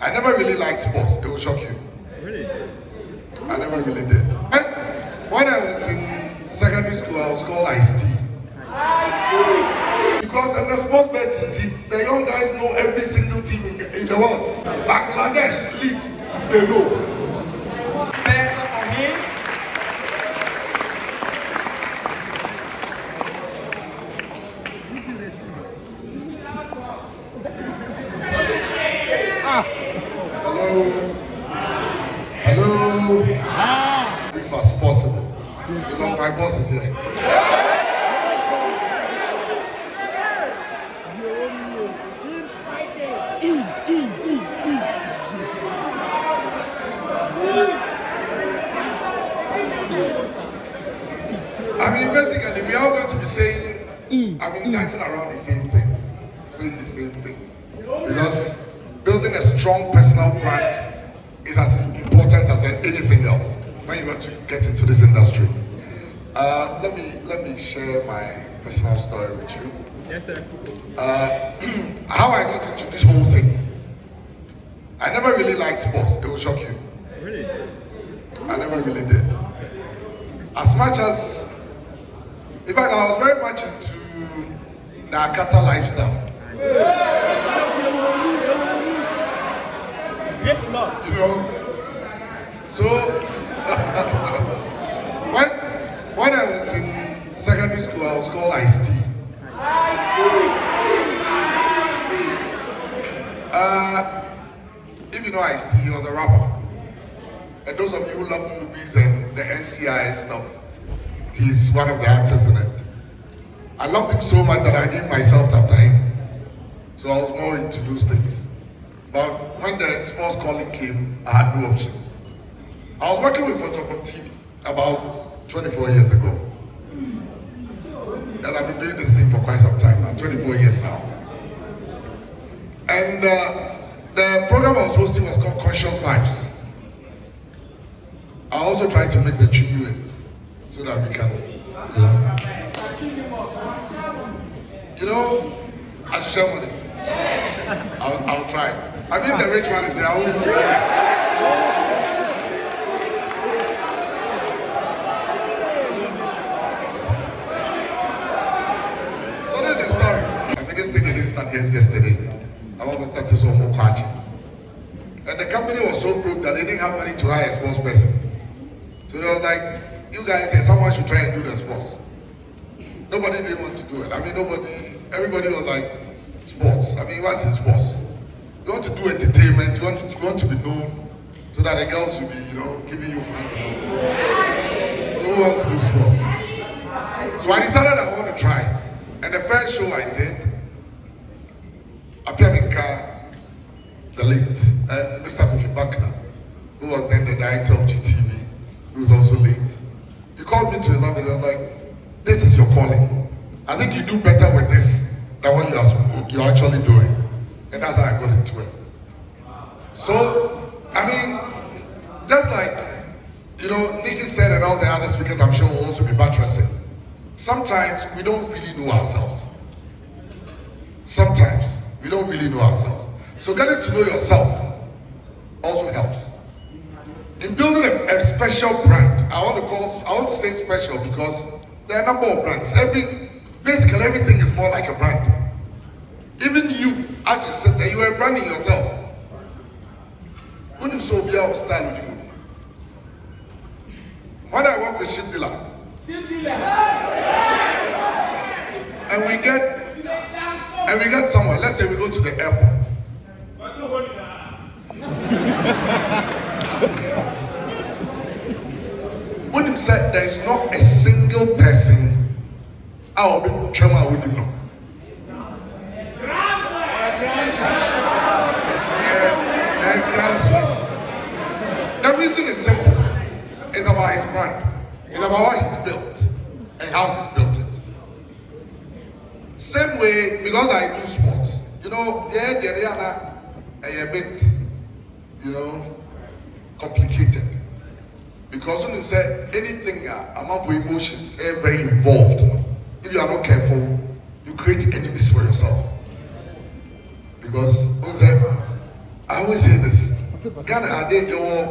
I never really liked sports. They will shock you. Really? I never really did. When I was in secondary school, I was called Ice-T. Because in the sport betting team, the young guys know every single team in the world. Bangladesh League, they know. Hello. Brief as possible. Because my boss is here. I mean, basically, we are going to be saying, dancing around the same things, saying the same thing. Because building a strong personal brand is as important as anything else when you want to get into this industry. Let me share my personal story with you. Yes, sir. How I got into this whole thing. I never really liked sports. It will shock you. Really? I never really did. As much as, in fact, I was very much into the Akata lifestyle. You know, so when I was in secondary school, I was called Ice-T. If you know Ice-T, he was a rapper. And those of you who love movies and the NCI stuff, he's one of the actors in it. I loved him so much that I named myself after him. So I was more into those things. But when the sports calling came, I had no option. I was working with Photo from TV about 24 years ago. And I've been doing this thing for quite some time now, 24 years now. And the program I was hosting was called Conscious Vibes. I also tried to make the tribute so that we can, I should share money. I'll try. I mean, the rich man is here. I will do it. So that's the story. I mean, this thing didn't start yesterday. I want to start this on Mokwachi. And the company was so broke that they didn't have money to hire a sports person. So they were like, you guys here, someone should try and do the sports. Nobody didn't want to do it. I mean, everybody was like, sports. I mean, what's in sports? You want to do entertainment, you want to be known so that the girls will be, giving you fun. So who wants to do sports? So I decided I want to try. And the first show I did, Apiaminka, the late, and Mr. Kofi Bakna, who was then the director of GTV, who was also late. He called me to his office and was like, this is your calling. I think you do better with this than what you're actually doing. And that's how I got into it. So, I mean, just like, Nikki said and all the other speakers I'm sure will also be buttressing. Sometimes we don't really know ourselves. Sometimes we don't really know ourselves. So getting to know yourself also helps. In building a special brand, I want to say special because there are a number of brands. Basically everything is more like a brand. Even you, as you said that you are branding yourself. When you saw Bia style with you. When I work with ship dealer, and we get somewhere, let's say we go to the airport. When you said there is not a single person I will be trauma with you. The reason is simple. It's about his brand. It's about what he's built and how he's built it. Same way, because I do sports, they are a bit, complicated. Because when you say anything amount for emotions, very involved. If you are not careful, you create enemies for yourself. Because I I always say this. Ghana are they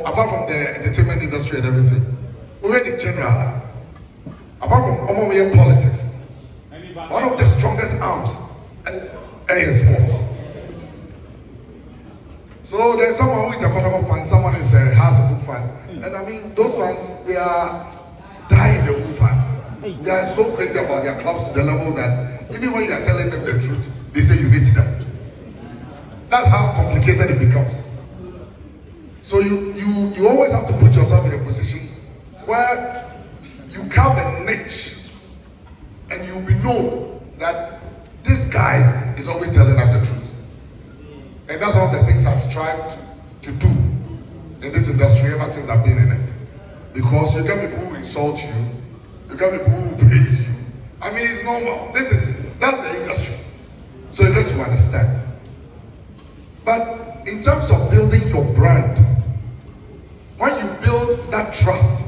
apart from the entertainment industry and everything, already general. Apart from Omomia politics, one of the strongest arms and air sports. So there's someone who is a Kotomo fan, someone is a Hasselhoff fan. And I mean, those fans, they are dying the Who fans. They are so crazy about their clubs to the level that even when you are telling them the truth, they say you hate them. That's how complicated it becomes. So you always have to put yourself in a position where you carve a niche and you'll be known that this guy is always telling us the truth. And that's all the things I've strived to do in this industry ever since I've been in it. Because you get people who insult you, you get people who praise you. I mean, it's normal. That's the industry. So you get to understand. But in terms of building your brand, when you build that trust,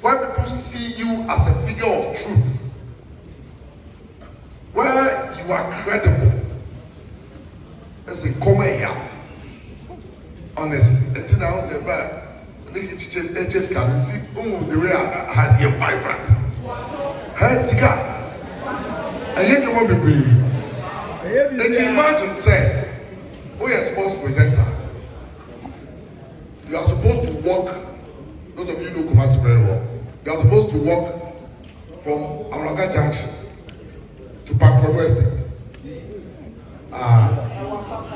when people see you as a figure of truth, where you are credible, as a come here, honestly, until now, say, man, HS can you see, the way I has here vibrant. Hey, Sika, I hear you want to be. And imagine, say, we are sports presenter. You are supposed to walk, those of you know Kumasi very well. You are supposed to walk from Amraka Junction to Pampero Estate.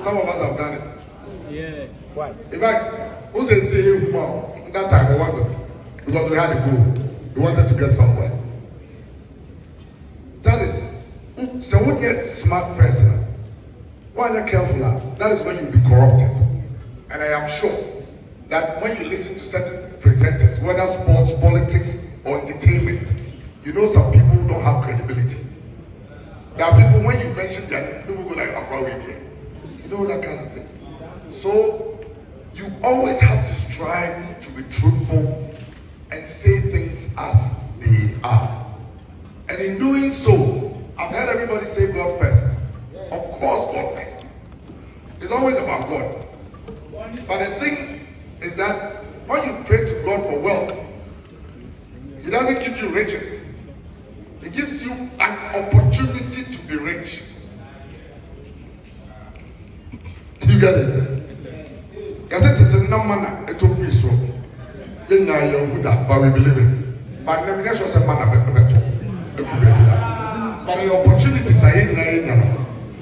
Some of us have done it. Yes. Why? In fact, who says say that time it wasn't because we had a goal. We wanted to get somewhere. That is so when you're a smart person, when you're careful, that is when you'll be corrupted. And I am sure that when you listen to certain presenters, whether sports, politics, or entertainment, you know some people don't have credibility. There are people, when you mention them, people go like, you know, that kind of thing. So, you always have to strive to be truthful and say things as they are. And in doing so, I've heard everybody say God first. Of course, God first. It's always about God. But the thing is that when you pray to God for wealth, He doesn't give you riches. He gives you an opportunity to be rich. You get it? Yes, it's a number, it's a free soul. Then I know that, but we believe it. But never get a man better. But the opportunities are in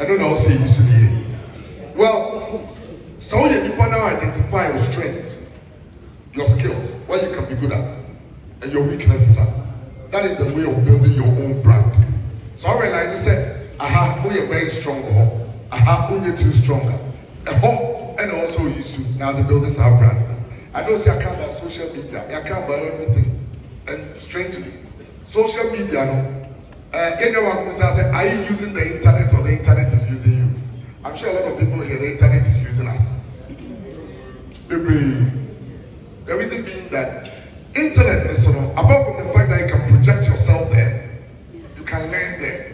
I don't know how to say you should be. Well, so you need to now identify your strengths, your skills, what you can be good at, and your weaknesses are. That is the way of building your own brand. So I realized I said, we are very strong. We are too stronger. And also use you now to build this our brand. I don't say I can't buy social media. I can't buy everything. And strangely, social media, anyone who says, are you using the internet or the internet is using you? I'm sure a lot of people here, the internet is using us. The reason being that internet is apart from the fact that you can project yourself there, you can learn there.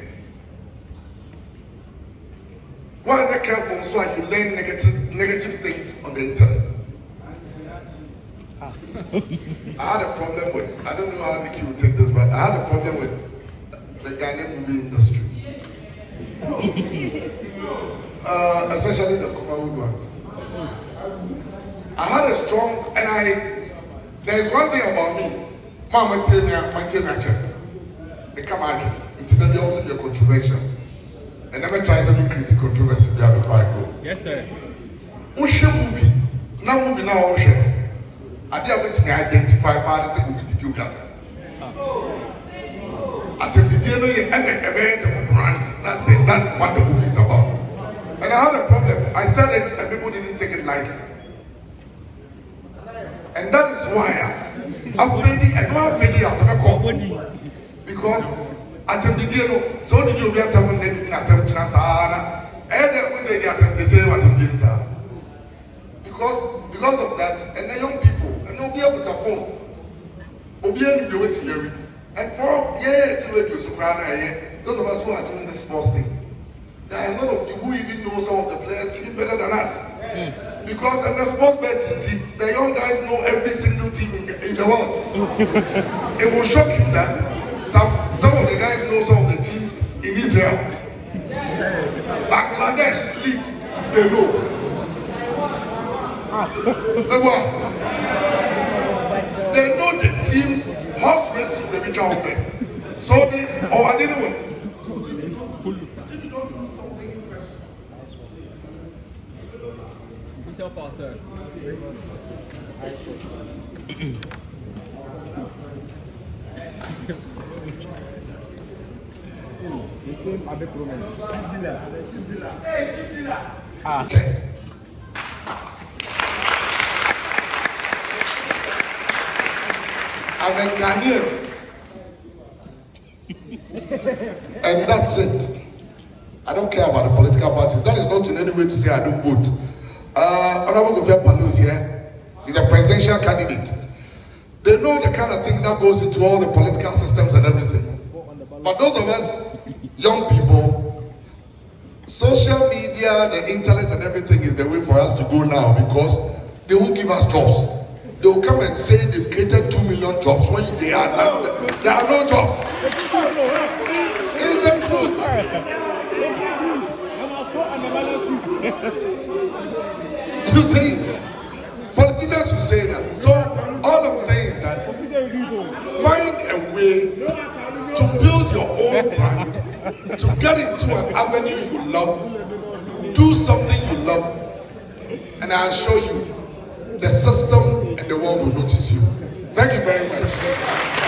Why are they careful so you learn negative things on the internet? I had a problem with, I don't know how Nikki will take this, but I had a problem with the Ghanaian movie industry. Especially the Kumawood ones. I had a strong, there's one thing about me. Mama tell me, they come at me. It's maybe also be controversial. And never try to create controversy before I go. Yes, sir. Ocean movie. Now ocean. I did able to identify parties and movie did you get it? I took the DNA and the brand. That's what the movie is about. And I had a problem. I said it and people didn't take it lightly. And that is why I'm fading and not fading out of a call. Because at the beginning, so did you get a minute at a chance? And they say what I'm doing. Because of that, and the young people, and no be able to phone. Obian do it here. And for it's radio soprano, those of us who are doing this sports thing. There are a lot of you who even know some of the players even better than us. Because in the sports betting team, the young guys know every single team in the world. It will shock you that some of the guys know some of the teams in Israel. Bangladesh league, they know. They know the teams, horse racing, they be trying bet. So they, or I didn't win. Passer. The same Abe Promen. Okay. I'm a Ghanaian. And that's it. I don't care about the political parties. That is not in any way to say I don't vote. Honorable Governor Palu is here. He's a presidential candidate. They know the kind of things that goes into all the political systems and everything. But those of us, young people, social media, the internet and everything is the way for us to go now because they won't give us jobs. They will come and say they've created 2 million jobs when there are no jobs. It's the truth. You see, politicians will say that. So all I'm saying is that find a way to build your own brand, to get into an avenue you love, do something you love, and I assure you, the system and the world will notice you. Thank you very much.